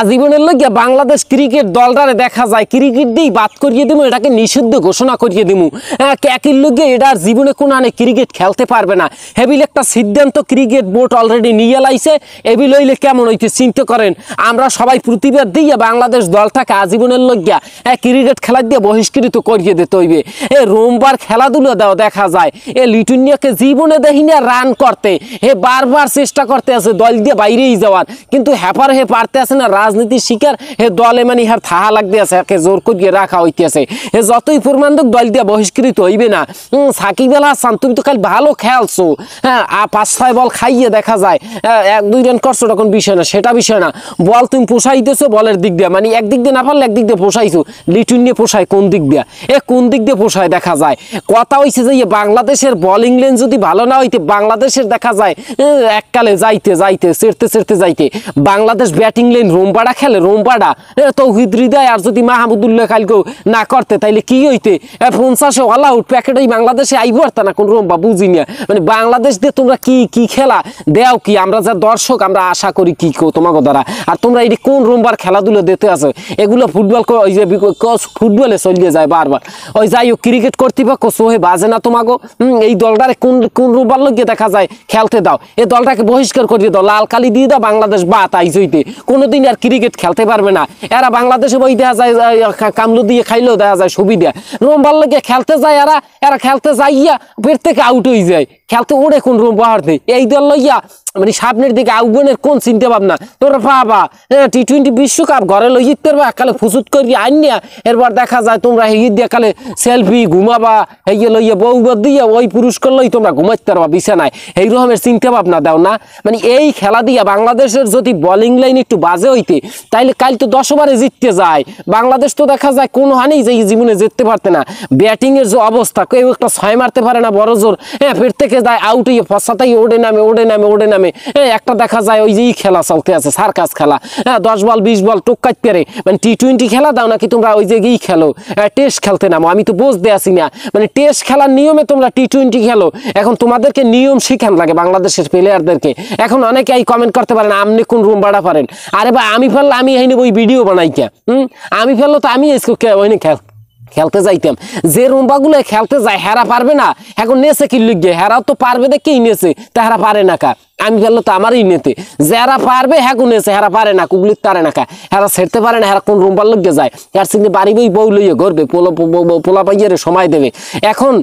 আজীবনের লগে বাংলাদেশ ক্রিকেট দলটারে দেখা যায় ক্রিকেট দিয়েই বাদ করিয়ে দিমু, এটাকে নিষিদ্ধ ঘোষণা করিয়ে দিমু। একই লগে এটার জীবনে কোনো আনে ক্রিকেট খেলতে পারবে না, হেবিল একটা সিদ্ধান্ত ক্রিকেট বোর্ড অলরেডি নিয়ে লাইছে। এবি লইলে কেমন হইতে চিন্তা করেন। আমরা সবাই প্রতিবাদ দিয়ে বাংলাদেশ দলটাকে আজীবনের লজ্ঞা ক্রিকেট খেলা দিয়ে বহিষ্কৃত করিয়ে দিতে হইবে। রোমবার খেলাধুলা দাও দেখা যায় লিটুনিয়াকে জীবনে দেখি না রান করতে, বারবার চেষ্টা করতে আছে দল দিয়ে বাইরেই যাওয়ার, কিন্তু হ্যাপার পারতে আছে না। রাজনীতির শিকার দলে মানে হার থাহা লাগতে আছে, জোর করিয়ে রাখা হইতেছে। যতই প্রমাণক দল দিয়ে বহিষ্কৃত হইবে না। সাকিব আল হাসান তুমি তো খালি ভালো খেলছো, 5-6 বল খাইয়ে দেখা যায় 1-2 রান করছো, তখন বিষয় না, সেটা বিষয় না। বল তুমি পোষাইতেছো বলের দিক দিয়ে, মানে একদিক দিয়ে না পারলে একদিক দিয়ে পোষাইছো। লিটুনিয়া পোষায় কোন দিক দিয়ে? কোন দিক দিয়ে পোষায় দেখা যায়। কথা হইছে যে বাংলাদেশের বোলিং লেন যদি ভালো না হইতে বাংলাদেশের দেখা যায় এককালে যাইতে যাইতে চেরতে চেরতে যাইতে। বাংলাদেশ ব্যাটিং লেন রোমবাড়া খেলে, রোমবাড়া তৌহিদ হৃদয় আর যদি মাহমুদুল্লাহ কালকেও না করতে তাইলে কি হইতে? 50 অল আউট প্যাকেট ওই বাংলাদেশে আইব পারতা না কোন রোমবা, বুঝি না। মানে বাংলাদেশ দিয়ে তোমরা কি কি খেলা দেও কি? আমরা যা দর্শক আমরা আশা করি কি তোমাকে দ্বারা। আর তোমরা এটি কোন রোমবার খেলাধুলো দিতে আছো? এগুলো ফুটবল ওই যে ফুটবলে চলিয়ে যায় বারবার। ওই যাই হোক ক্রিকেট কর্তৃপক্ষ সোহে বাজে না তোমাকে। এই দলটারে কোন কোন রোববার লোকে দেখা যায় খেলতে দাও, এই দলটাকে বহিষ্কার করিয়ে দাও, লাল কালি দিয়ে দাও, বাংলাদেশ বাত আইজ হইতে কোনোদিন আর ক্রিকেট খেলতে পারবে না। এরা বাংলাদেশে বই দেওয়া যায় কামলু দিয়ে খাইলেও দেওয়া যায় সুবিধা। রোমবার লোকে খেলতে যায় এরা খেলতে যাইয়া পেট থেকে আউট হয়ে যায়, খেলতে ওড়ে কোন রুম বাহারতে। এই দল লইয়া মানে সামনের দিকে আউগনের কোন চিন্তা ভাবনা তোরা পাবা। T20 বিশ্বকাপ ঘরে লই জিততে পারবা, কালে ফুসুত করি আইনিয়া এরপর দেখা যায় তোমরা হেই দিয়ে কালে সেলফি ঘুমাবা, হেয়ে লইয়া বউবার দিয়ে ওই পুরস্কার লই তোমরা ঘুমাইতে পারবা বিছানায়। এই রকমের চিন্তা ভাবনা দাও না। মানে এই খেলা দিয়া বাংলাদেশের যদি বোলিং লাইন একটু বাজে হইতে তাইলে কাল তো 10 ওভারে জিততে যায়। বাংলাদেশ তো দেখা যায় কোনো হানেই যে জীবনে জিততে পারতে না। ব্যাটিং এর যে অবস্থা, কেউ একটা 6 মারতে পারে না বড় জোর, ফের থেকে যায় আউট হইয়ে ফসাতাই ওড়ে নামে ওড়ে নামে ওড়ে নামে। একটা দেখা যায় ওই যে খেলা চলতে আছে সার্কাস খেলা, 10 বল 20 বল টোকাইতে পারে। মানে T20 খেলা দাও নাকি তোমরা ওই যে খেলো টেস্ট খেলতে নামো? আমি তো বুঝতে আসি না। মানে টেস্ট খেলার নিয়মে তোমরা T20 খেলো। এখন তোমাদেরকে নিয়ম শিখান লাগে বাংলাদেশের প্লেয়ারদেরকে। এখন অনেকে এই কমেন্ট করতে পারেন আপনি কোন রুম ভাড়া পারেন। আরে ভাই আমি ফেললে আমি এই ওই ভিডিও বানাই কে? আমি ফেললো তো আমি ওই খেলতে যাইতাম। যে রুম্বাগুলো খেলতে যায় হেরা পারবে না, এখন নেছে কি লিখবে? হেরাও তো পারবে দেখেই নেছে, তা হেরা পারে না কা? আমি ফেললো তো আমারই নেতে। যারা পারবে হ্যাঁ নেছে, হেরা পারে না, কুগলিত পারে না কা? হেরা ছেড়তে পারে না, হেরা কোন রুম্বার লগে যায়? এর সঙ্গে বাড়ি বই বউ লইয়ে ঘরবে, পোলা পাইয়ারে সময় দেবে। এখন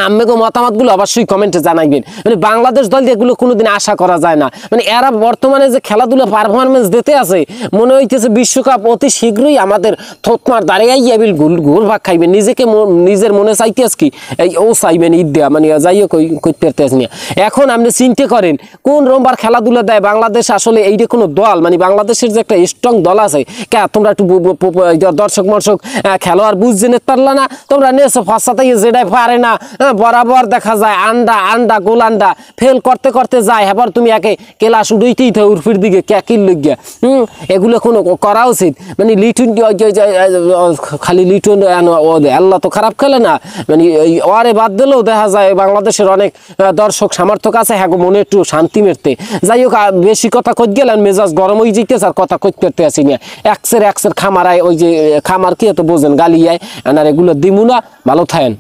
আম্মেগো মতামতগুলো অবশ্যই কমেন্টে জানাইবেন। মানে বাংলাদেশ দল এগুলো কোনোদিন আশা করা যায় না। মানে এরা বর্তমানে যে খেলাধুলা পারফরমেন্স দিতে আছে মনে হইতেছে বিশ্বকাপ অতি শীঘ্রই আমাদের থতমার দাঁড়িয়ে আইয়াবিল ঘুর ভাগ খাইবেন। নিজেকে নিজের মনে চাইতেছ কি ও চাইবেন ঈদ দেয়া, মানে যাই হোক করতে পারতেছ না। এখন আপনি চিন্তা করেন কোন রোমবার খেলাধুলা দেয় বাংলাদেশ? আসলে এইটা কোনো দল, মানে বাংলাদেশের যে একটা স্ট্রং দল আছে, কে তোমরা একটু দর্শক মর্শক খেলোয়াড় বুঝতে নিতে পারলা না? তোমরা নেছো ফাঁসাতে যেটাই পারে না বরাবর দেখা যায় আন্ডা গোল আন্ডা ফেল করতে করতে যায়। এবার তুমি একে ক্লাস উঠেইতেই থাকো উর্ফির দিকে ক্যাকিল লইয়া। এগুলো কোনো করা উচিত? মানে লিটন খালি লিটন আল্লাহ তো খারাপ খেলে না, মানে ওয়ারে বাদ দিলেও দেখা যায় বাংলাদেশের অনেক দর্শক সামর্থক আছে, হ্যাঁ মনে একটু শান্তি মেরতে। যাই হোক বেশি কথা কইতে গেলেন মেজাজ গরম হয়ে যেতেছে, আর কথা কইতে পারতে আসি না। একসের খামারায় ওই যে খামার কি এত বোঝেন গালিয়ায়, আর এগুলো দিমু না। ভালো থাকেন।